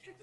Good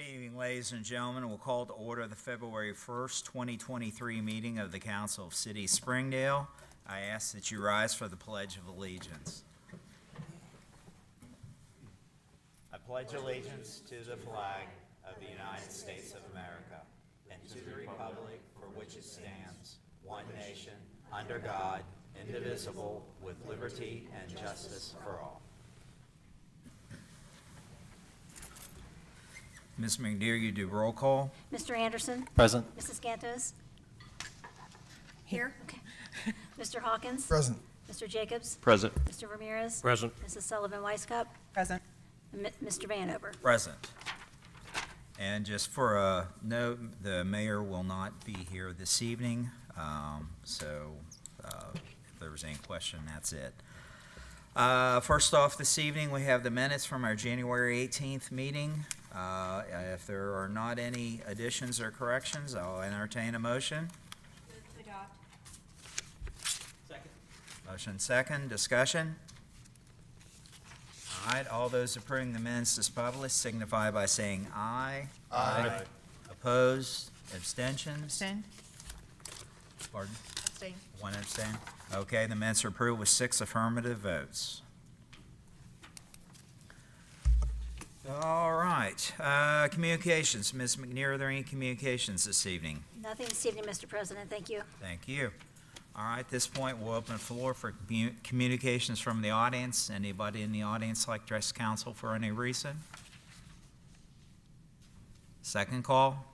evening, ladies and gentlemen. We'll call to order the February 1st, 2023 meeting of the Council of City Springdale. I ask that you rise for the Pledge of Allegiance. I pledge allegiance to the flag of the United States of America and to the republic for which it stands, one nation, under God, indivisible, with liberty and justice for all. Ms. McNear, you do roll call. Mr. Anderson? Present. Mrs. Gantos? Here. Okay. Mr. Hawkins? Present. Mr. Jacobs? Present. Mr. Ramirez? Present. Mrs. Sullivan-Weisskopf? Present. And Mr. Vanover? Present. And just for a note, the mayor will not be here this evening, so if there was any question, that's it. First off this evening, we have the minutes from our January 18th meeting. If there are not any additions or corrections, I'll entertain a motion. Move to adopt. Second. Motion second, discussion. All right, all those approving the minutes as published signify by saying aye. Aye. Opposed, abstentions? Abstain. Pardon? Abstain. One abstain. Okay, the minutes are approved with 6 affirmative votes. All right, communications. Ms. McNear, are there any communications this evening? Nothing this evening, Mr. President. Thank you. Thank you. All right, at this point, we'll open the floor for communications from the audience. Anybody in the audience like to address council for any reason? Second call.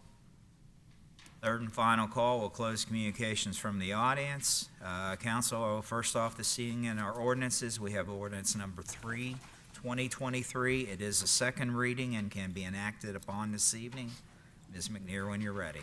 Third and final call, we'll close communications from the audience. Council, first off this evening in our ordinances, we have ordinance number 3, 2023. It is a second reading and can be enacted upon this evening. Ms. McNear, when you're ready.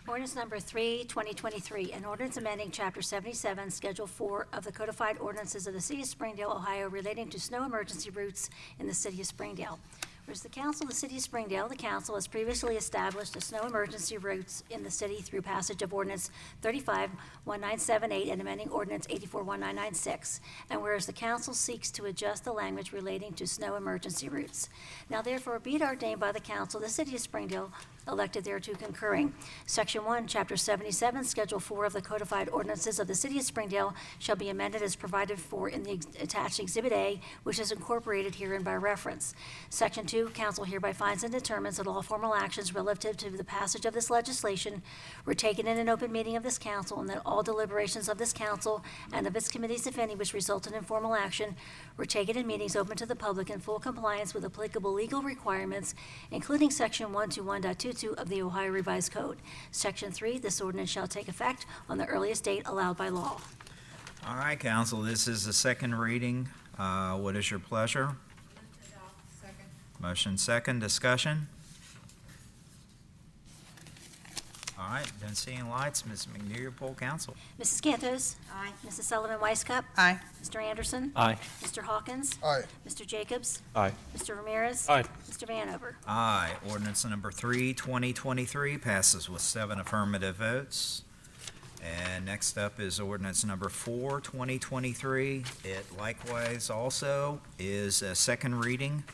Ordinance number 3, 2023, an ordinance amending Chapter 77, Schedule 4 of the Codified Ordinances of the City of Springdale, Ohio, relating to snow emergency routes in the City of Springdale. Whereas the Council of the City of Springdale, the Council has previously established a snow emergency routes in the city through passage of Ordinance 35-1978 and amending Ordinance 84-1996. And whereas the Council seeks to adjust the language relating to snow emergency routes. Now therefore be it ordained by the Council of the City of Springdale, elected thereto concurring. Section 1, Chapter 77, Schedule 4 of the Codified Ordinances of the City of Springdale shall be amended as provided for in the attached Exhibit A, which is incorporated herein by reference. Section 2, Council hereby finds and determines that all formal actions relative to the passage of this legislation were taken in an open meeting of this Council, and that all deliberations of this Council and of its committees, if any, which resulted in formal action, were taken in meetings open to the public in full compliance with applicable legal requirements, including Section 121.22 of the Ohio Revised Code. Section 3, this ordinance shall take effect on the earliest date allowed by law. All right, council, this is the second reading. What is your pleasure? Second. Motion second, discussion. All right, don't see any lights. Ms. McNear, your poll council. Mrs. Gantos? Aye. Mrs. Sullivan-Weisskopf? Aye. Mr. Anderson? Aye. Mr. Hawkins? Aye. Mr. Jacobs? Aye. Mr. Ramirez? Aye. Mr. Vanover? Aye. Ordinance number 3, 2023 passes with 7 affirmative votes. And next up is ordinance number 4, 2023. It likewise also is a second reading,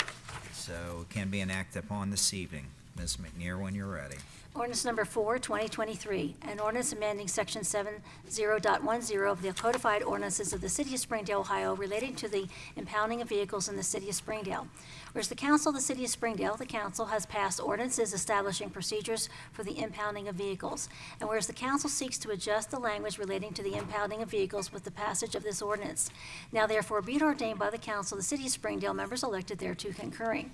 so it can be enacted upon this evening. Ms. McNear, when you're ready. Ordinance number 4, 2023, an ordinance amending Section 70.10 of the Codified Ordinances of the City of Springdale, Ohio, relating to the impounding of vehicles in the City of Springdale. Whereas the Council of the City of Springdale, the Council has passed ordinances establishing procedures for the impounding of vehicles. And whereas the Council seeks to adjust the language relating to the impounding of vehicles with the passage of this ordinance. Now therefore be it ordained by the Council of the City of Springdale, members elected thereto concurring.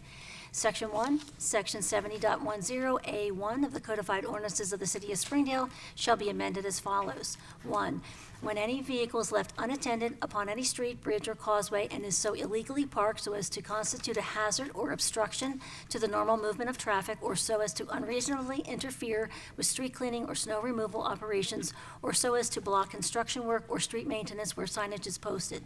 Section 1, Section 70.10A1 of the Codified Ordinances of the City of Springdale shall be amended as follows. 1. when any vehicle is left unattended upon any street, bridge, or causeway and is so illegally parked so as to constitute a hazard or obstruction to the normal movement of traffic, or so as to unreasonably interfere with street cleaning or snow removal operations, or so as to block construction work or street maintenance where signage is posted.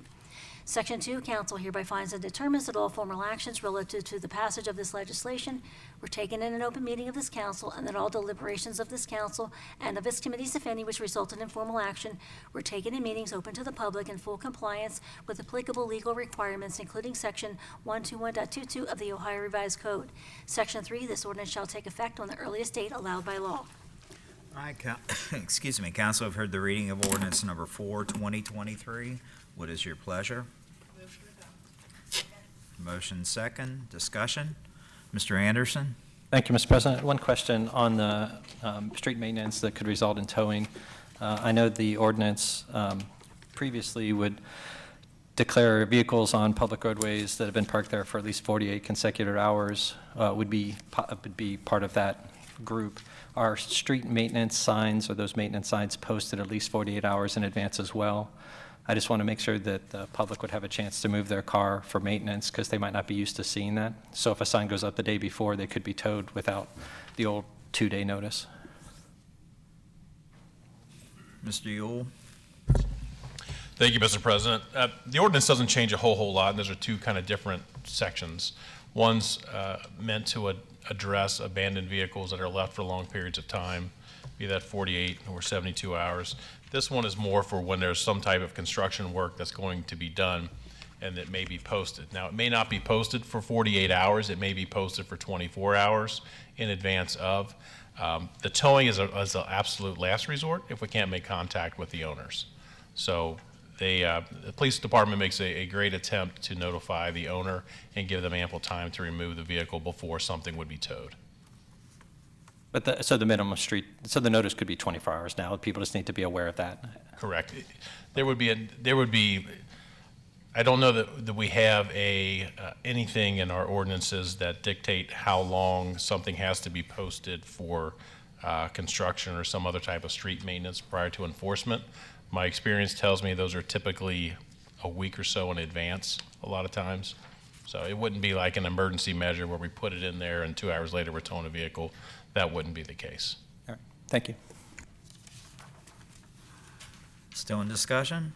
Section 2, council hereby finds and determines that all formal actions relative to the passage of this legislation were taken in an open meeting of this council, and that all deliberations of this council and of its committees, if any, which resulted in formal action, were taken in meetings open to the public in full compliance with applicable legal requirements, including Section 121.22 of the Ohio Revised Code. Section 3, this ordinance shall take effect on the earliest date allowed by law. All right, excuse me, council, have heard the reading of ordinance number 4, 2023. What is your pleasure? Move to adopt. Motion second, discussion. Mr. Anderson? Thank you, Mr. President. One question on the street maintenance that could result in towing. I know the ordinance previously would declare vehicles on public roadways that have been parked there for at least 48 consecutive hours would be part of that group. Are street maintenance signs or those maintenance signs posted at least 48 hours in advance as well? I just want to make sure that the public would have a chance to move their car for maintenance because they might not be used to seeing that. So if a sign goes up the day before, they could be towed without the old 2-day notice. Mr. Yule? Thank you, Mr. President. The ordinance doesn't change a whole lot, and those are two kind of different sections. One's meant to address abandoned vehicles that are left for long periods of time, be that 48 or 72 hours. This one is more for when there's some type of construction work that's going to be done and that may be posted. Now, it may not be posted for 48 hours. It may be posted for 24 hours in advance of. The towing is an absolute last resort if we can't make contact with the owners. So the police department makes a great attempt to notify the owner and give them ample time to remove the vehicle before something would be towed. But so the minimum so the notice could be 24 hours now. People just need to be aware of that. Correct. There would be, I don't know that we have anything in our ordinances that dictate how long something has to be posted for construction or some other type of street maintenance prior to enforcement. My experience tells me those are typically a week or so in advance a lot of times. So it wouldn't be like an emergency measure where we put it in there and 2 hours later we're towing a vehicle. That wouldn't be the case. All right. Thank you. Still in discussion?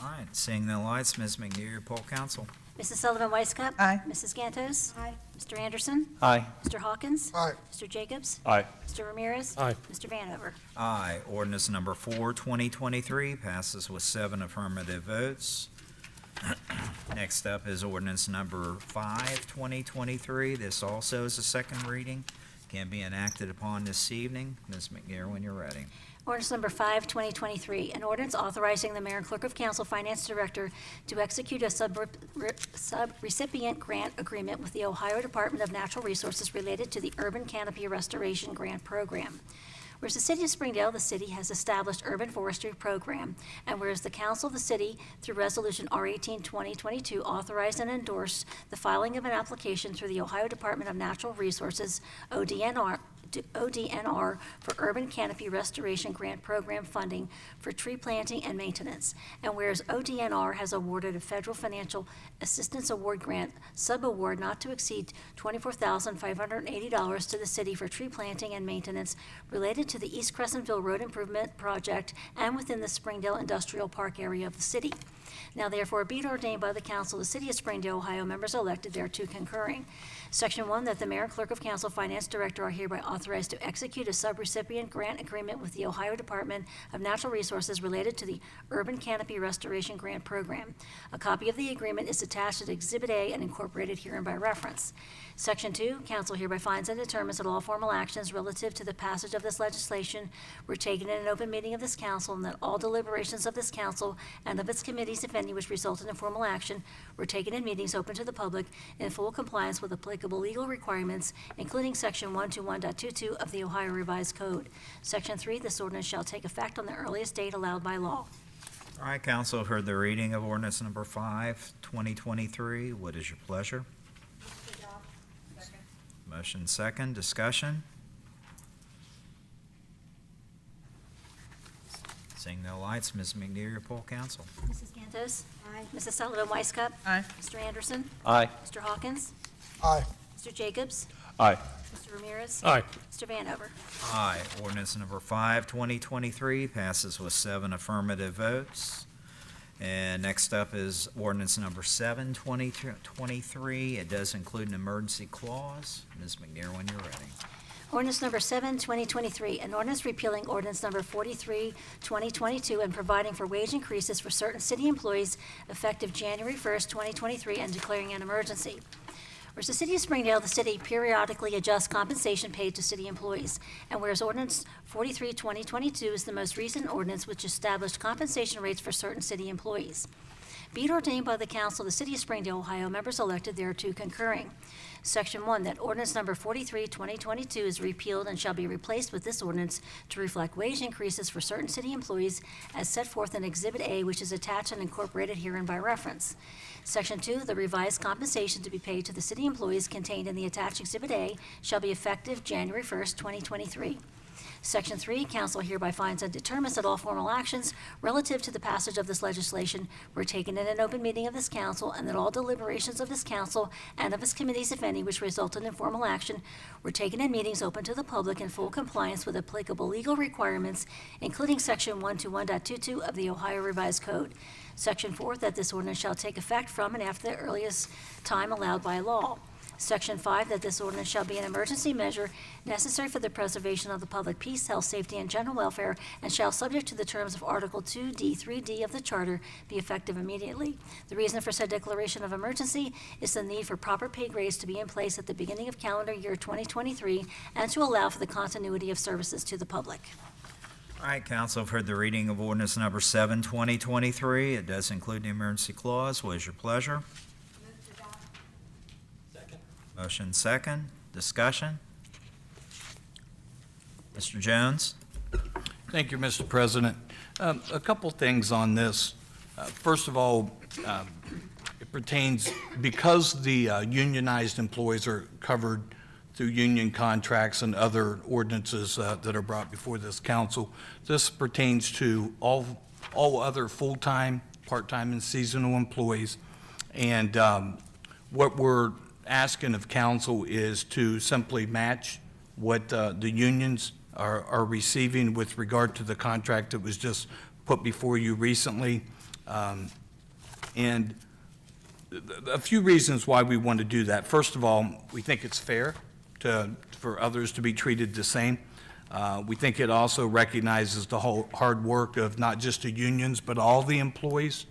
All right, seeing no lights, Ms. McNear, poll council. Mrs. Sullivan Weiscup. Aye. Mrs. Gantos. Aye. Mr. Anderson. Aye. Mr. Hawkins. Aye. Mr. Jacobs. Aye. Mr. Ramirez. Aye. Mr. Vanover. Aye. Ordinance number 4, 2023 passes with 7 affirmative votes. Next up is ordinance number 5, 2023. This also is a second reading. Can be enacted upon this evening. Ms. McNear, when you're ready. Ordinance number 5, 2023, an ordinance authorizing the mayor and clerk of council, finance director, to execute a sub-recipient grant agreement with the Ohio Department of Natural Resources related to the Urban Canopy Restoration Grant Program. Whereas the city of Springdale, the city has established urban forestry program, and whereas the council of the city, through resolution R18 2022, authorized and endorsed the filing of an application through the Ohio Department of Natural Resources, ODNR, for Urban Canopy Restoration Grant Program funding for tree planting and maintenance. And whereas ODNR has awarded a federal financial assistance award grant sub-award not to exceed $24,580 to the city for tree planting and maintenance related to the East Crescentville Road Improvement Project and within the Springdale Industrial Park area of the city. Now therefore be it ordained by the council of the city of Springdale, Ohio, members elected thereto concurring. Section 1, that the mayor and clerk of council, finance director are hereby authorized to execute a sub-recipient grant agreement with the Ohio Department of Natural Resources related to the Urban Canopy Restoration Grant Program. A copy of the agreement is attached as Exhibit A and incorporated herein by reference. Section 2, council hereby finds and determines that all formal actions relative to the passage of this legislation were taken in an open meeting of this council, and that all deliberations of this council and of its committees, if any, which resulted in formal action, were taken in meetings open to the public in full compliance with applicable legal requirements, including Section 121.22 of the Ohio Revised Code. Section 3, this ordinance shall take effect on the earliest date allowed by law. All right, council, have heard the reading of ordinance number 5, 2023. What is your pleasure? Move to adopt. Second. Motion second, discussion. Seeing no lights, Ms. McNear, your poll council. Mrs. Gantos? Aye. Mrs. Sullivan Weiscup? Aye. Mr. Anderson? Aye. Mr. Hawkins? Aye. Mr. Jacobs? Aye. Mr. Ramirez? Aye. Mr. Vanover? Aye. Ordinance number 5, 2023 passes with 7 affirmative votes. And next up is ordinance number 7, 2023. It does include an emergency clause. Ms. McNear, when you're ready. Ordinance number 7, 2023, an ordinance repealing ordinance number 43, 2022, and providing for wage increases for certain city employees effective January 1st, 2023, and declaring an emergency. Whereas the City of Springdale, the city periodically adjusts compensation paid to city employees. And whereas ordinance 43, 2022 is the most recent ordinance which established compensation rates for certain city employees. Be it ordained by the Council of the City of Springdale, Ohio, members elected thereto concurring. Section 1, that ordinance number 43, 2022 is repealed and shall be replaced with this ordinance to reflect wage increases for certain city employees as set forth in Exhibit A, which is attached and incorporated herein by reference. Section 2, the revised compensation to be paid to the city employees contained in the attached Exhibit A shall be effective January 1st, 2023. Section 3, council hereby finds and determines that all formal actions relative to the passage of this legislation were taken in an open meeting of this council, and that all deliberations of this council and of its committees, if any, which resulted in formal action, were taken in meetings open to the public in full compliance with applicable legal requirements, including Section 121.22 of the Ohio Revised Code. Section 4, that this ordinance shall take effect from and after the earliest time allowed by law. Section 5, that this ordinance shall be an emergency measure necessary for the preservation of the public peace, health, safety, and general welfare, and shall, subject to the terms of Article 2D, 3D of the Charter, be effective immediately. The reason for said declaration of emergency is the need for proper pay grades to be in place at the beginning of calendar year 2023 and to allow for the continuity of services to the public. All right, council, have heard the reading of ordinance number 7, 2023. It does include the emergency clause. What is your pleasure? Move to adopt. Second. Motion second. Discussion? Mr. Jones? Thank you, Mr. President. A couple things on this. First of all, it pertains, because the unionized employees are covered through union contracts and other ordinances that are brought before this council, this pertains to all other full-time, part-time, and seasonal employees. And what we're asking of council is to simply match what the unions are receiving with regard to the contract that was just put before you recently. And a few reasons why we want to do that. First of all, we think it's fair for others to be treated the same. We think it also recognizes the whole hard work of not just the unions, but all the employees.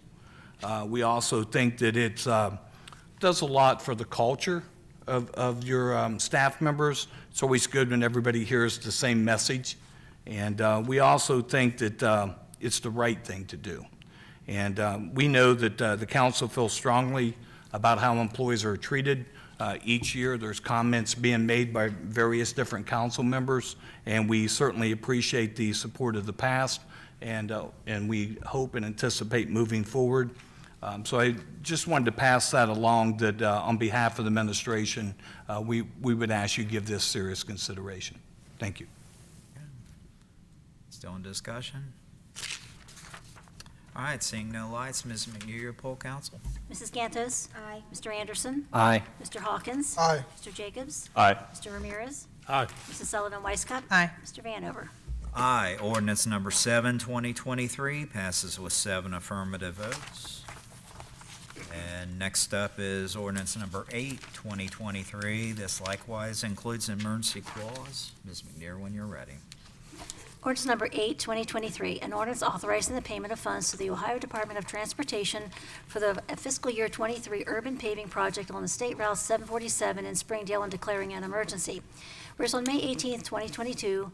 We also think that it does a lot for the culture of your staff members. It's always good when everybody hears the same message. And we also think that it's the right thing to do. And we know that the council feels strongly about how employees are treated. Each year, there's comments being made by various different council members, and we certainly appreciate the support of the past, and we hope and anticipate moving forward. So I just wanted to pass that along, that on behalf of the administration, we would ask you to give this serious consideration. Thank you. Still in discussion? All right, seeing no lights, Ms. McNear, your poll council. Mrs. Gantos? Aye. Mr. Anderson? Aye. Mr. Hawkins? Aye. Mr. Jacobs? Aye. Mr. Ramirez? Aye. Mrs. Sullivan Weiscup? Aye. Mr. Vanover? Aye. Ordinance number 7, 2023 passes with 7 affirmative votes. And next up is ordinance number 8, 2023. This likewise includes an emergency clause. Ms. McNear, when you're ready. Ordinance number 8, 2023, an ordinance authorizing the payment of funds to the Ohio Department of Transportation for the fiscal year 23 urban paving project on the State Route 747 in Springdale and declaring an emergency. Whereas on May 18, 2022,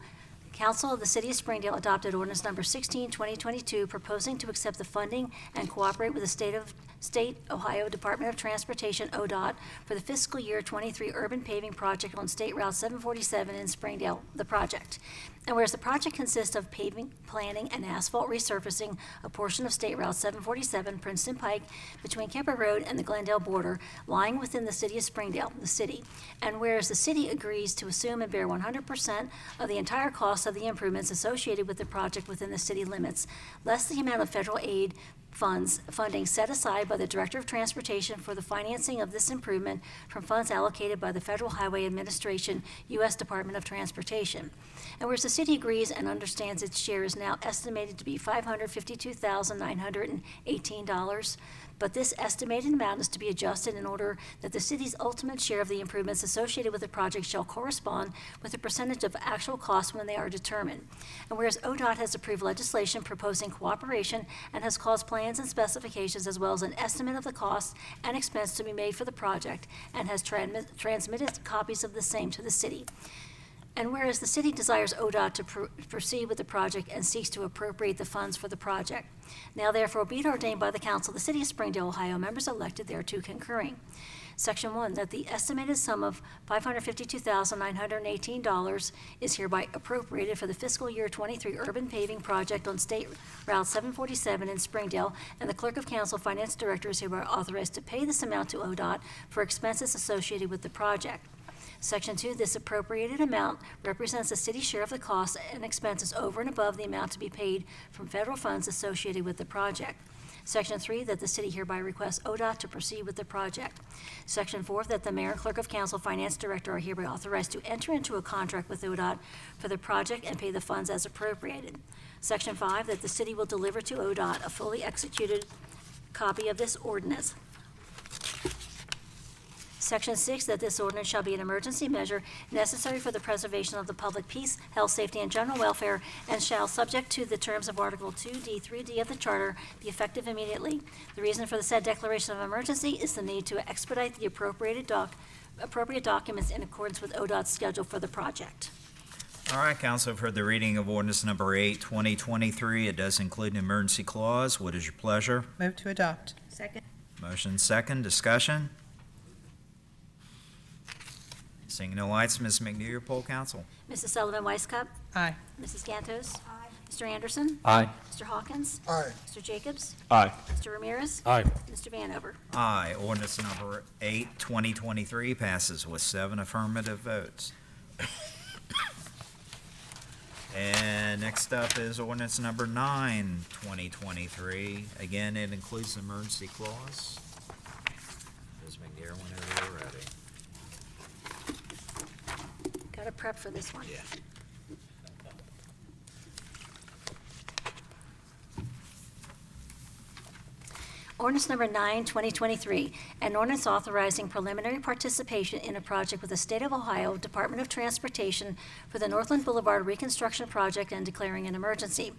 Council of the City of Springdale adopted ordinance number 16, 2022, proposing to accept the funding and cooperate with the State Ohio Department of Transportation, ODOT, for the fiscal year 23 urban paving project on State Route 747 in Springdale, the project. And whereas the project consists of paving, planning, and asphalt resurfacing a portion of State Route 747 Princeton Pike between Kemper Road and the Glendale border, lying within the city of Springdale, the city. And whereas the city agrees to assume and bear 100% of the entire cost of the improvements associated with the project within the city limits, less the amount of federal aid funding set aside by the Director of Transportation for the financing of this improvement from funds allocated by the Federal Highway Administration, U.S. Department of Transportation. And whereas the city agrees and understands its share is now estimated to be $552,918, but this estimated amount is to be adjusted in order that the city's ultimate share of the improvements associated with the project shall correspond with the percentage of actual costs when they are determined. And whereas ODOT has approved legislation proposing cooperation and has caused plans and specifications as well as an estimate of the cost and expense to be made for the project and has transmitted copies of the same to the city. And whereas the city desires ODOT to proceed with the project and seeks to appropriate the funds for the project. Now therefore be it ordained by the council of the city of Springdale, Ohio, members elected thereto concurring. Section 1, that the estimated sum of $552,918 is hereby appropriated for the fiscal year 23 urban paving project on State Route 747 in Springdale, and the clerk of council finance director is hereby authorized to pay this amount to ODOT for expenses associated with the project. Section 2, this appropriated amount represents the city's share of the costs and expenses over and above the amount to be paid from federal funds associated with the project. Section 3, that the city hereby requests ODOT to proceed with the project. Section 4, that the mayor and clerk of council finance director are hereby authorized to enter into a contract with ODOT for the project and pay the funds as appropriated. Section 5, that the city will deliver to ODOT a fully executed copy of this ordinance. Section 6, that this ordinance shall be an emergency measure necessary for the preservation of the public peace, health, safety, and general welfare, and shall, subject to the terms of Article 2D, 3D of the Charter, be effective immediately. The reason for the said declaration of emergency is the need to expedite the appropriate documents in accordance with ODOT's schedule for the project. All right, council, I've heard the reading of ordinance number 8, 2023. It does include an emergency clause. What is your pleasure? Move to adopt. Second. Motion second, discussion. Seeing no lights, Ms. McNear, poll council. Mrs. Sullivan Weisskopf? Aye. Mrs. Gantos? Aye. Mr. Anderson? Aye. Mr. Hawkins? Aye. Mr. Jacobs? Aye. Mr. Ramirez? Aye. Mr. Vanover? Aye. Ordinance number 8, 2023 passes with 7 affirmative votes. And next up is ordinance number 9, 2023. Again, it includes the emergency clause. Ms. McNear, whenever you're ready. Got to prep for this one. Yeah. Ordinance number 9, 2023, an ordinance authorizing preliminary participation in a project with the State of Ohio Department of Transportation for the Northland Boulevard Reconstruction Project and declaring an emergency.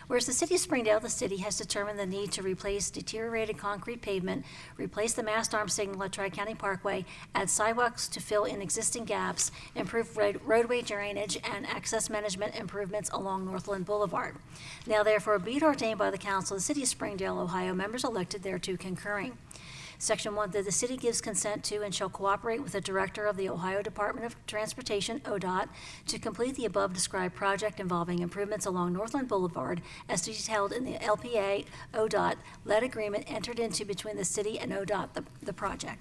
Whereas the city of Springdale, the city has determined the need to replace deteriorated concrete pavement, replace the mast arm signal at Tri-County Parkway, add sidewalks to fill in existing gaps, improve roadway drainage, and access management improvements along Northland Boulevard. Now therefore be it ordained by the council of the city of Springdale, Ohio, members elected thereto concurring. Section 1, that the city gives consent to and shall cooperate with the Director of the Ohio Department of Transportation, ODOT, to complete the above-described project involving improvements along Northland Boulevard as detailed in the LPA ODOT-led agreement entered into between the city and ODOT, the project.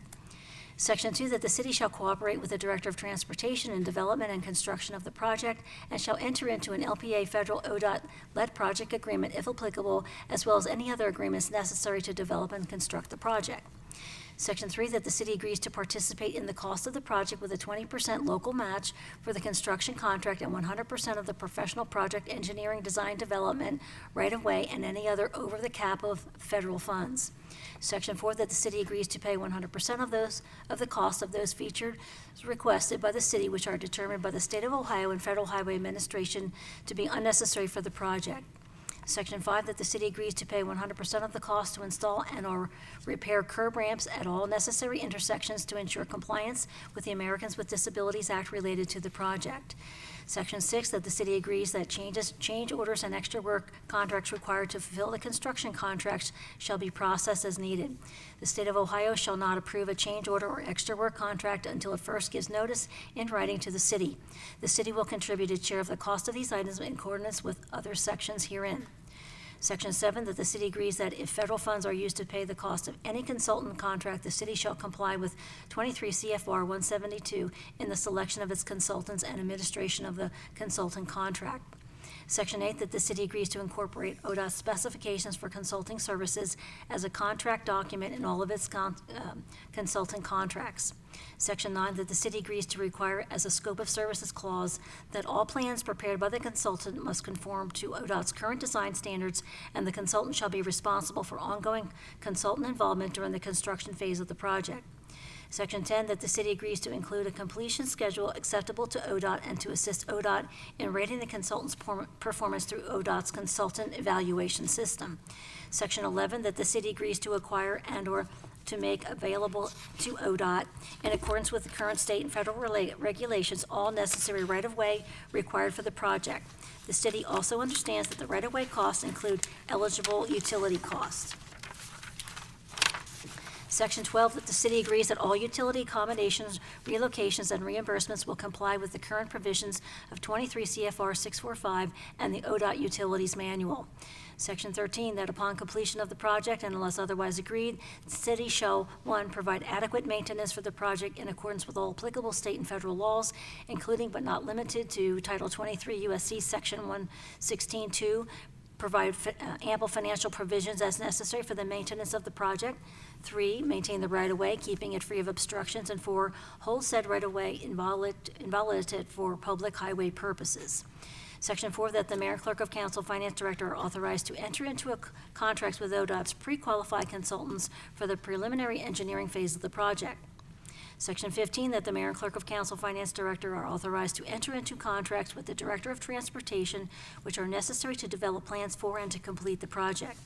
Section 2, that the city shall cooperate with the Director of Transportation in development and construction of the project and shall enter into an LPA federal ODOT-led project agreement if applicable, as well as any other agreements necessary to develop and construct the project. Section 3, that the city agrees to participate in the cost of the project with a 20% local match for the construction contract and 100% of the professional project engineering, design, development, right-of-way, and any other over the cap of federal funds. Section 4, that the city agrees to pay 100% of the cost of those features requested by the city, which are determined by the State of Ohio and Federal Highway Administration to be unnecessary for the project. Section 5, that the city agrees to pay 100% of the cost to install and/or repair curb ramps at all necessary intersections to ensure compliance with the Americans with Disabilities Act related to the project. Section 6, that the city agrees that change orders and extra work contracts required to fulfill the construction contracts shall be processed as needed. The state of Ohio shall not approve a change order or extra work contract until it first gives notice in writing to the city. The city will contribute its share of the cost of these items in accordance with other sections herein. Section 7, that the city agrees that if federal funds are used to pay the cost of any consultant contract, the city shall comply with 23 CFR 172 in the selection of its consultants and administration of the consultant contract. Section 8, that the city agrees to incorporate ODOT specifications for consulting services as a contract document in all of its consultant contracts. Section 9, that the city agrees to require as a scope of services clause that all plans prepared by the consultant must conform to ODOT's current design standards, and the consultant shall be responsible for ongoing consultant involvement during the construction phase of the project. Section 10, that the city agrees to include a completion schedule acceptable to ODOT and to assist ODOT in rating the consultant's performance through ODOT's consultant evaluation system. Section 11, that the city agrees to acquire and/or to make available to ODOT, in accordance with the current state and federal regulations, all necessary right-of-way required for the project. The city also understands that the right-of-way costs include eligible utility costs. Section 12, that the city agrees that all utility accommodations, relocations, and reimbursements will comply with the current provisions of 23 CFR 645 and the ODOT Utilities Manual. Section 13, that upon completion of the project and unless otherwise agreed, the city shall, 1, provide adequate maintenance for the project in accordance with all applicable state and federal laws, including but not limited to Title 23 U.S.C. Section 116(2), provide ample financial provisions as necessary for the maintenance of the project. 3, maintain the right-of-way, keeping it free of obstructions. And 4, hold said right-of-way inviolate for public highway purposes. Section 4, that the mayor, clerk of council, finance director are authorized to enter into contracts with ODOT's pre-qualified consultants for the preliminary engineering phase of the project. Section 15, that the mayor and clerk of council, finance director are authorized to enter into contracts with the director of transportation, which are necessary to develop plans for and to complete the project.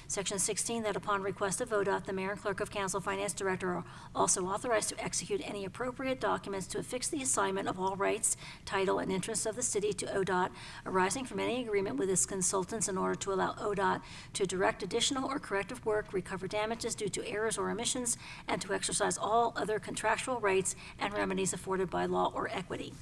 Section 16, that upon request of ODOT, the mayor and clerk of council, finance director are also authorized to execute any appropriate documents to affix the assignment of all rights, title, and interests of the city to ODOT arising from any agreement with its consultants in order to allow ODOT to direct additional or corrective work, recover damages due to errors or omissions, and to exercise all other contractual rights and remedies afforded by law or equity.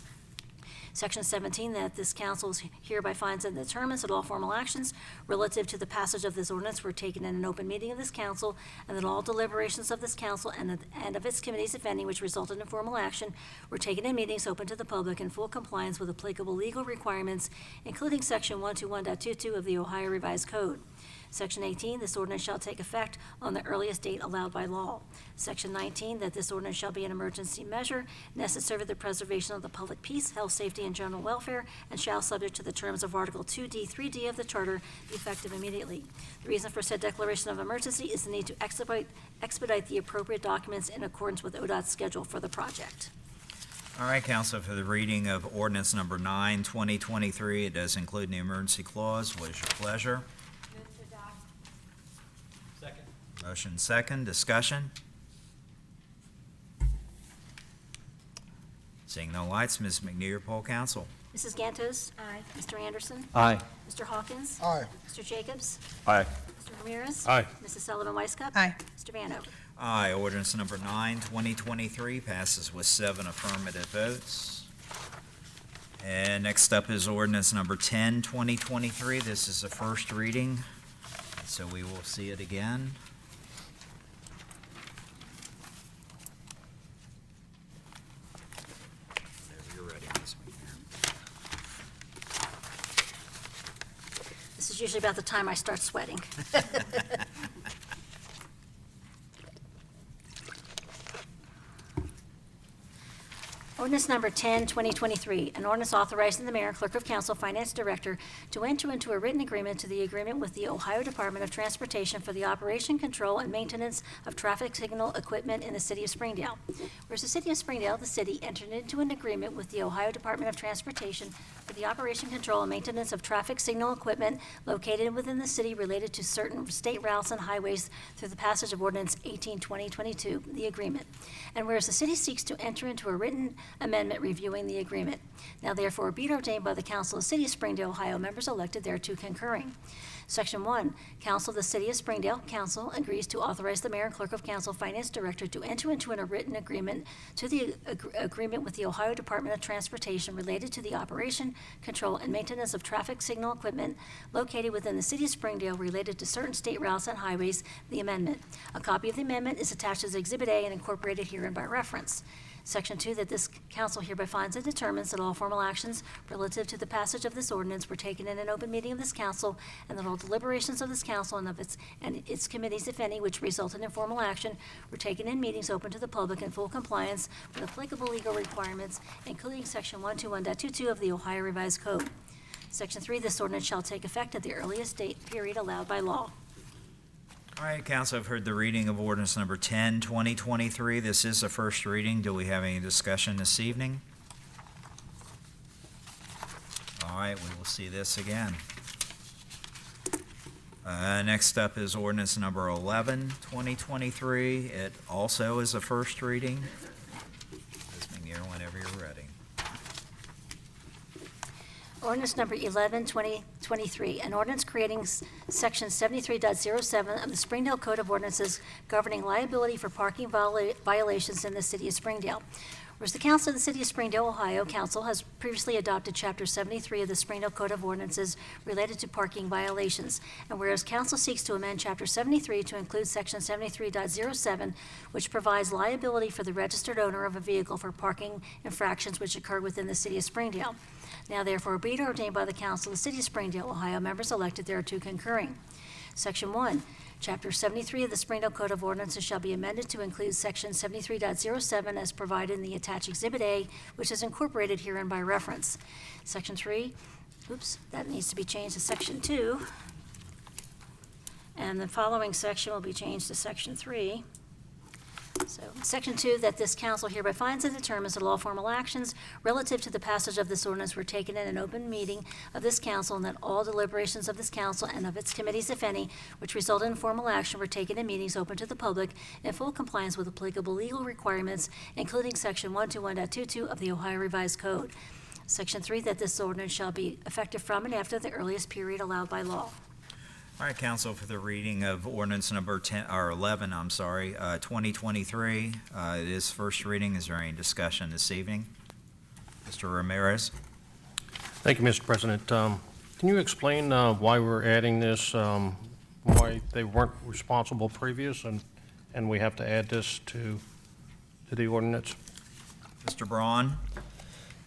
Section 17, that this council hereby finds and determines that all formal actions relative to the passage of this ordinance were taken in an open meeting of this council, and that all deliberations of this council and of its committees, if any, which resulted in formal action, were taken in meetings open to the public in full compliance with applicable legal requirements, including Section 121.22 of the Ohio Revised Code. Section 18, this ordinance shall take effect on the earliest date allowed by law. Section 19, that this ordinance shall be an emergency measure necessary for the preservation of the public peace, health, safety, and general welfare, and shall, subject to the terms of Article 2D, 3D of the Charter, be effective immediately. The reason for said declaration of emergency is the need to expedite the appropriate documents in accordance with ODOT's schedule for the project. All right, council, for the reading of ordinance number 9, 2023, it does include an emergency clause. What is your pleasure? Move to adopt. Second. Motion second, discussion. Seeing no lights, Ms. McNear, poll council. Mrs. Gantos? Aye. Mr. Anderson? Aye. Mr. Hawkins? Aye. Mr. Jacobs? Aye. Mr. Ramirez? Aye. Mrs. Sullivan Weiscup? Aye. Mr. Vanover? Aye, ordinance number 9, 2023 passes with 7 affirmative votes. And next up is ordinance number 10, 2023. This is the first reading, so we will see it again. Whenever you're ready, Ms. McNair. This is usually about the time I start sweating. Ordinance number 10, 2023, an ordinance authorizing the mayor, clerk of council, finance director to enter into a written agreement to the agreement with the Ohio Department of Transportation for the operation, control, and maintenance of traffic signal equipment in the city of Springdale. Whereas the city of Springdale, the city entered into an agreement with the Ohio Department of Transportation for the operation, control, and maintenance of traffic signal equipment located within the city related to certain state routes and highways through the passage of ordinance 18, 2022, the agreement. And whereas the city seeks to enter into a written amendment reviewing the agreement. Now therefore be it ordained by the Council of the City of Springdale, Ohio, members elected thereto concurring. Section 1, Council of the City of Springdale, Council agrees to authorize the Mayor and Clerk of Council Finance Director to enter into a written agreement to the agreement with the Ohio Department of Transportation related to the operation, control, and maintenance of traffic signal equipment located within the City of Springdale related to certain state routes and highways, the amendment. A copy of the amendment is attached as Exhibit A and incorporated herein by reference. Section 2, that this council hereby finds and determines that all formal actions relative to the passage of this ordinance were taken in an open meeting of this council, and that all deliberations of this council and of its committees, if any, which resulted in formal action, were taken in meetings open to the public in full compliance with applicable legal requirements, including Section 121.22 of the Ohio Revised Code. Section 3, this ordinance shall take effect at the earliest date period allowed by law. All right, council, I've heard the reading of ordinance number 10, 2023. This is the first reading. Do we have any discussion this evening? All right, we will see this again. Next up is ordinance number 11, 2023. It also is a first reading. Ms. McNear, whenever you're ready. Ordinance number 11, 2023, an ordinance creating section 73.07 of the Springdale Code of Ordinances governing liability for parking violations in the city of Springdale. Whereas the Council of the City of Springdale, Ohio, Council has previously adopted Chapter 73 of the Springdale Code of Ordinances related to parking violations. And whereas Council seeks to amend Chapter 73 to include Section 73.07, which provides liability for the registered owner of a vehicle for parking infractions which occurred within the City of Springdale. Now therefore be it ordained by the Council of the City of Springdale, Ohio, members elected thereto concurring. Section 1, Chapter 73 of the Springdale Code of Ordinances shall be amended to include Section 73.07 as provided in the attached Exhibit A, which is incorporated herein by reference. Section 3, that needs to be changed to Section 2. And the following section will be changed to Section 3. So, Section 2, that this council hereby finds and determines that all formal actions relative to the passage of this ordinance were taken in an open meeting of this council, and that all deliberations of this council and of its committees, if any, which resulted in formal action were taken in meetings open to the public in full compliance with applicable legal requirements, including Section 121.22 of the Ohio Revised Code. Section 3, that this ordinance shall be effective from and after the earliest period allowed by law. All right, council, for the reading of ordinance number 11, 2023. It is first reading. Is there any discussion this evening? Mr. Ramirez? Thank you, Mr. President. Can you explain why we're adding this, why they weren't responsible previous, and we have to add this to the ordinance? Mr. Braun?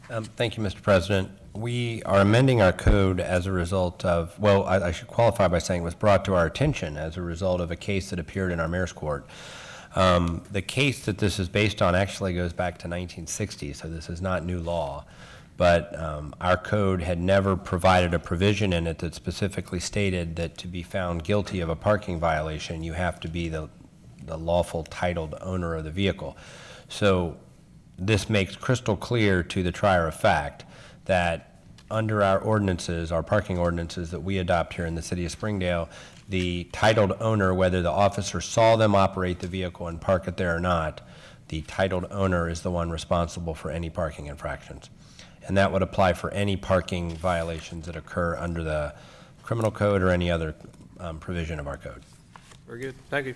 Thank you, Mr. President. We are amending our code as a result of, well, I should qualify by saying it was brought to our attention as a result of a case that appeared in our mayor's court. The case that this is based on actually goes back to 1960, so this is not new law. But our code had never provided a provision in it that specifically stated that to be found guilty of a parking violation, you have to be the lawful titled owner of the vehicle. So this makes crystal clear to the trier of fact that under our ordinances, our parking ordinances that we adopt here in the city of Springdale, the titled owner, whether the officer saw them operate the vehicle and park it there or not, the titled owner is the one responsible for any parking infractions. And that would apply for any parking violations that occur under the criminal code or any other provision of our code. Very good. Thank you.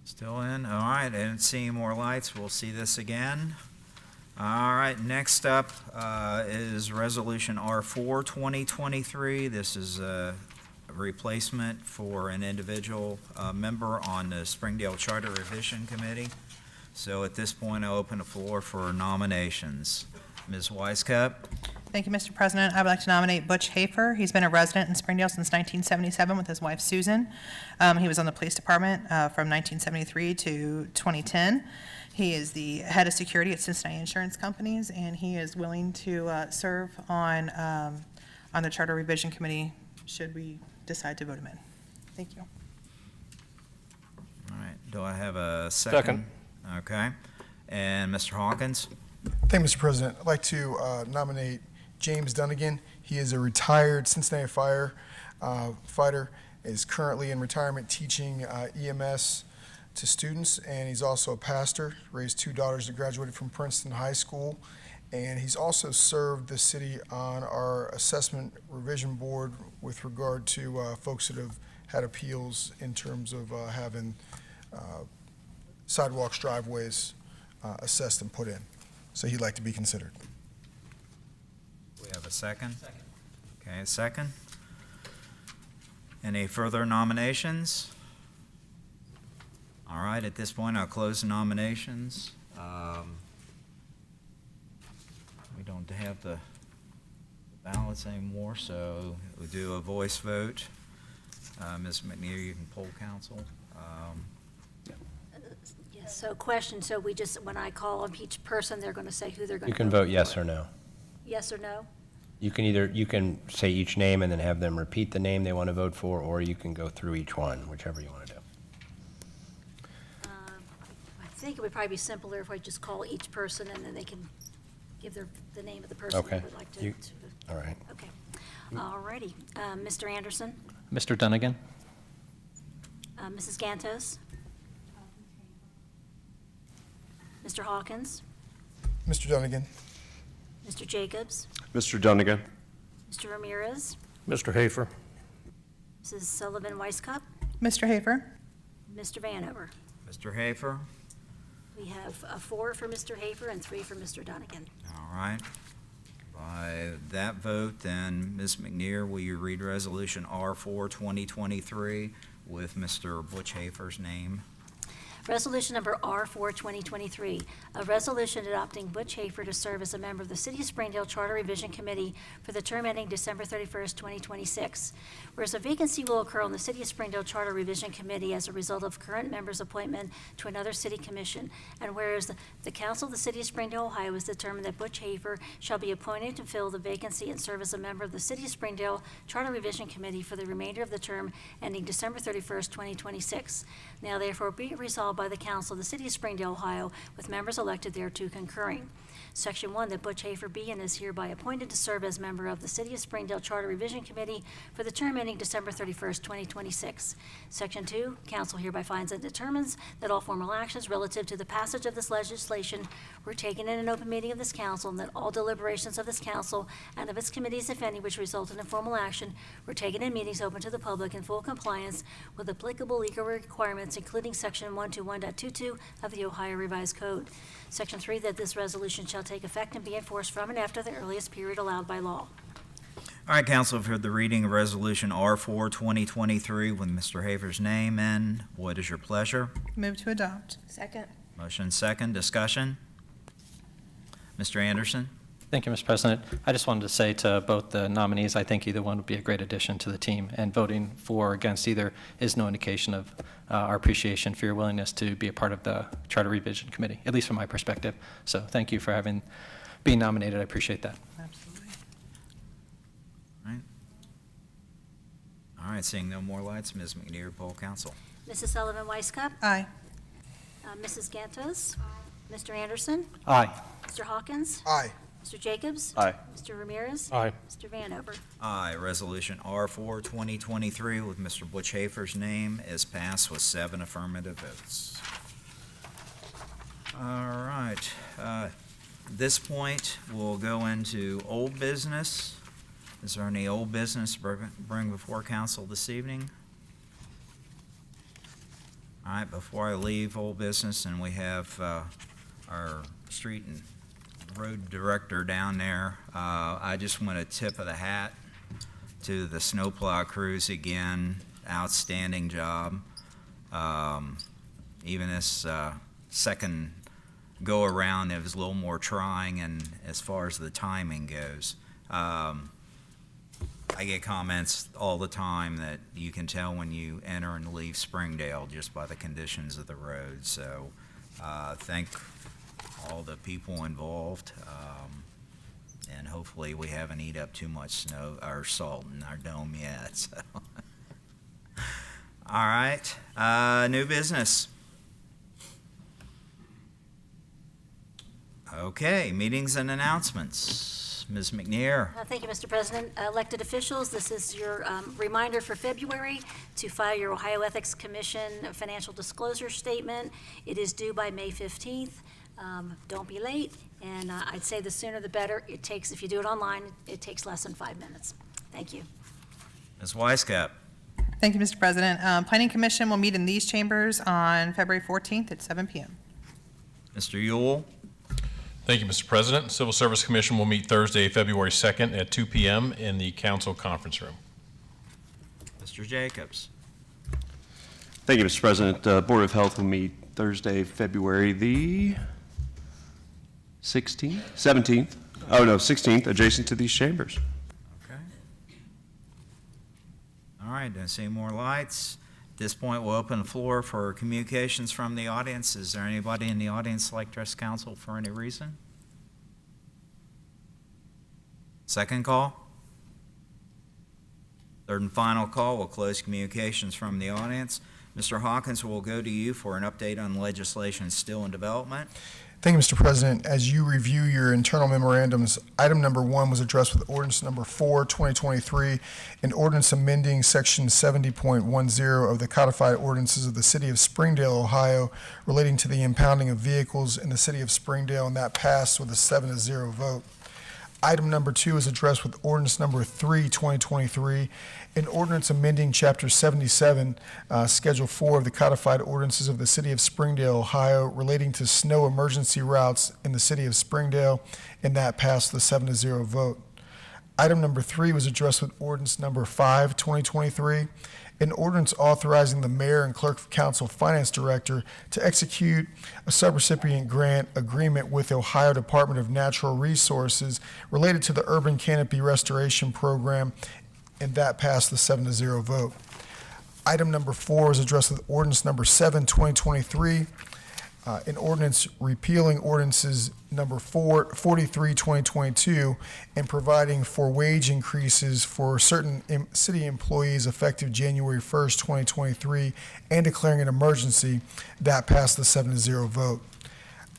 Still in? All right, I didn't see any more lights. We'll see this again. All right, next up is Resolution R4 2023. This is a replacement for an individual member on the Springdale Charter Revision Committee. So at this point, I'll open the floor for nominations. Ms. Weisskopf? Thank you, Mr. President. I would like to nominate Butch Hafer. He's been a resident in Springdale since 1977 with his wife, Susan. He was on the police department from 1973 to 2010. He is the head of security at Cincinnati Insurance Companies, and he is willing to serve on the Charter Revision Committee should we decide to vote him in. Thank you. All right, do I have a second? Second. Okay, and Mr. Hawkins? Thank you, Mr. President. I'd like to nominate James Dunnigan. He is a retired Cincinnati fighter, is currently in retirement teaching EMS to students, and he's also a pastor, raised 2 daughters that graduated from Princeton High School, and he's also served the city on our assessment revision board with regard to folks that have had appeals in terms of having sidewalks, driveways assessed and put in. So he'd like to be considered. We have a second? Second. Okay, a second. Any further nominations? All right, at this point, I'll close the nominations. We don't have the ballots anymore, so we'll do a voice vote. Ms. McNear, you can poll council. Yes, so question, so we just, when I call on each person, they're going to say who they're going to You can vote yes or no. Yes or no? You can say each name and then have them repeat the name they want to vote for, or you can go through each one, whichever you want to do. I think it would probably be simpler if I just call each person and then they can give the name of the person they Okay. would like to. You- All right. Okay. All righty. Mr. Anderson? Mr. Dunnigan? Mrs. Gantos? Mr. Hawkins? Mr. Dunnigan. Mr. Jacobs? Mr. Dunnigan. Mr. Ramirez? Mr. Hafer. Mrs. Sullivan Weisskopf? Mr. Hafer? Mr. Vanover? Mr. Hafer? We have 4 for Mr. Hafer and 3 for Mr. Dunnigan. All right. By that vote, then, Ms. McNear, will you read Resolution R4 2023 with Mr. Butch Hafer's name? Resolution number R4 2023, a resolution adopting Butch Hafer to serve as a member of the City of Springdale Charter Revision Committee for the term ending December 31st, 2026. Whereas a vacancy will occur on the City of Springdale Charter Revision Committee as a result of current member's appointment to another city commission, and whereas the Council of the City of Springdale, Ohio has determined that Butch Hafer shall be appointed to fill the vacancy and serve as a member of the City of Springdale Charter Revision Committee for the remainder of the term ending December 31st, 2026. Now therefore be it resolved by the Council of the City of Springdale, Ohio, with members elected thereto concurring. Section 1, that Butch Hafer be and is hereby appointed to serve as member of the City of Springdale Charter Revision Committee for the term ending December 31st, 2026. Section 2, council hereby finds and determines that all formal actions relative to the passage of this legislation were taken in an open meeting of this council, and that all deliberations of this council and of its committees, if any, which resulted in formal action, were taken in meetings open to the public in full compliance with applicable legal requirements, including Section 121.22 of the Ohio Revised Code. Section 3, that this resolution shall take effect and be enforced from and after the earliest period allowed by law. All right, council, for the reading of Resolution R4 2023 with Mr. Hafer's name, and what is your pleasure? Move to adopt. Second. Motion second, discussion? Mr. Anderson? Thank you, Mr. President. I just wanted to say to both the nominees, I think either one would be a great addition to the team, and voting for or against either is no indication of our appreciation for your willingness to be a part of the Charter Revision Committee, at least from my perspective. So thank you for being nominated. I appreciate that. Absolutely. All right, seeing no more lights, Ms. McNear, poll council. Mrs. Sullivan Weisskopf? Aye. Mrs. Gantos? Mr. Anderson? Aye. Mr. Hawkins? Aye. Mr. Jacobs? Aye. Mr. Ramirez? Aye. Mr. Vanover? Aye, Resolution R4 2023 with Mr. Butch Hafer's name is passed with 7 affirmative votes. All right, at this point, we'll go into old business. Is there any old business to bring before council this evening? All right, before I leave old business, and we have our street and road director down there, I just want a tip of the hat to the snowplow crews again. Outstanding job. Even this second go around, it was a little more trying, and as far as the timing goes, I get comments all the time that you can tell when you enter and leave Springdale just by the conditions of the road. So thank all the people involved, and hopefully we haven't eat up too much snow or salt in our dome yet. So. All right, new business. Okay, meetings and announcements. Ms. McNair. Thank you, Mr. President. Elected officials, this is your reminder for February to file your Ohio Ethics Commission financial disclosure statement. It is due by May 15th. Don't be late, and I'd say the sooner the better. It takes, if you do it online, it takes less than 5 minutes. Thank you. Ms. Weisskopf. Thank you, Mr. President. Planning Commission will meet in these chambers on February 14th at 7 p.m. Mr. Yule. Thank you, Mr. President. Civil Service Commission will meet Thursday, February 2nd at 2 p.m. in the council conference room. Mr. Jacobs. Thank you, Mr. President. Board of Health will meet Thursday, February the 16th, 17th, 16th, adjacent to these chambers. Okay. All right, don't see any more lights. At this point, we'll open the floor for communications from the audience. Is there anybody in the audience like to address council for any reason? Second call? Third and final call, we'll close communications from the audience. Mr. Hawkins, we'll go to you for an update on legislation still in development. Thank you, Mr. President. As you review your internal memorandums, item number 1 was addressed with ordinance number 4, 2023, an ordinance amending section 70.10 of the codified ordinances of the city of Springdale, Ohio, relating to the impounding of vehicles in the city of Springdale, and that passed with a 7-0 vote. Item number 2 is addressed with ordinance number 3, 2023, an ordinance amending Chapter 77, Schedule 4 of the codified ordinances of the city of Springdale, Ohio, relating to snow emergency routes in the city of Springdale, and that passed with a 7-0 vote. Item number 3 was addressed with ordinance number 5, 2023, an ordinance authorizing the mayor and clerk of council finance director to execute a subrecipient grant agreement with the Ohio Department of Natural Resources related to the urban canopy restoration program, and that passed the 7-0 vote. Item number 4 is addressed with ordinance number 7, 2023, an ordinance repealing ordinances number 43, 2022, and providing for wage increases for certain city employees effective January 1st, 2023, and declaring an emergency. That passed the 7-0 vote.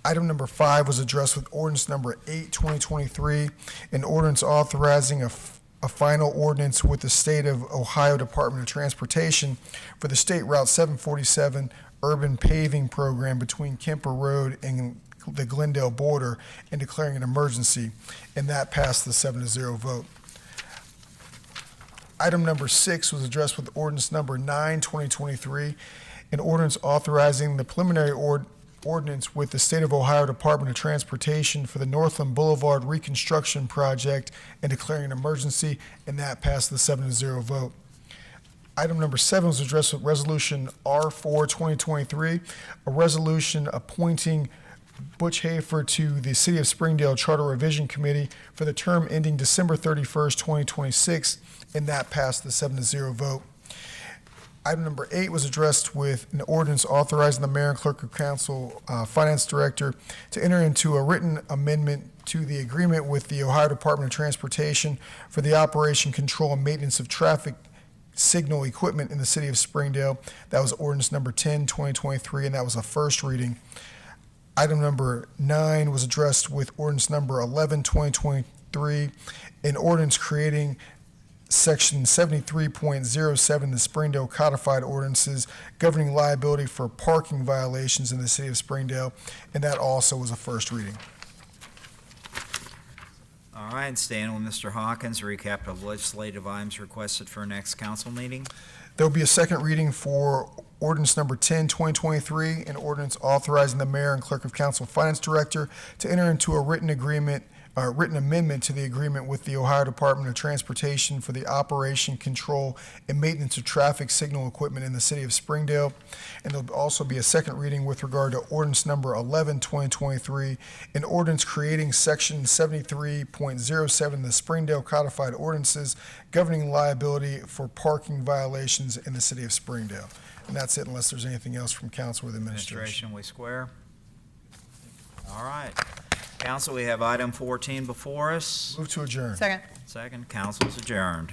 Item number 5 was addressed with ordinance number 8, 2023, an ordinance authorizing a final ordinance with the State of Ohio Department of Transportation for the State Route 747 urban paving program between Kemper Road and the Glendale border, and declaring an emergency, and that passed the 7-0 vote. Item number 6 was addressed with ordinance number 9, 2023, an ordinance authorizing the preliminary ordinance with the State of Ohio Department of Transportation for the Northland Boulevard reconstruction project, and declaring an emergency, and that passed the 7-0 vote. Item number 7 was addressed with resolution R4, 2023, a resolution appointing Butch Hafer to the City of Springdale Charter Revision Committee for the term ending December 31st, 2026, and that passed the 7-0 vote. Item number 8 was addressed with an ordinance authorizing the mayor and clerk of council finance director to enter into a written amendment to the agreement with the Ohio Department of Transportation for the operation, control, and maintenance of traffic signal equipment in the city of Springdale. That was ordinance number 10, 2023, and that was a first reading. Item number 9 was addressed with ordinance number 11, 2023, an ordinance creating section 73.07 the Springdale codified ordinances governing liability for parking violations in the city of Springdale, and that also was a first reading. All right, staying with Mr. Hawkins, a recap of legislative items requested for next council meeting. There will be a second reading for ordinance number 10, 2023, an ordinance authorizing the mayor and clerk of council finance director to enter into a written amendment to the agreement with the Ohio Department of Transportation for the operation, control, and maintenance of traffic signal equipment in the city of Springdale. And there'll also be a second reading with regard to ordinance number 11, 2023, an ordinance creating section 73.07 the Springdale codified ordinances governing liability for parking violations in the city of Springdale. And that's it, unless there's anything else from council or the administration. We square. All right. Council, we have item 14 before us. Move to adjourn. Second. Second, council's adjourned.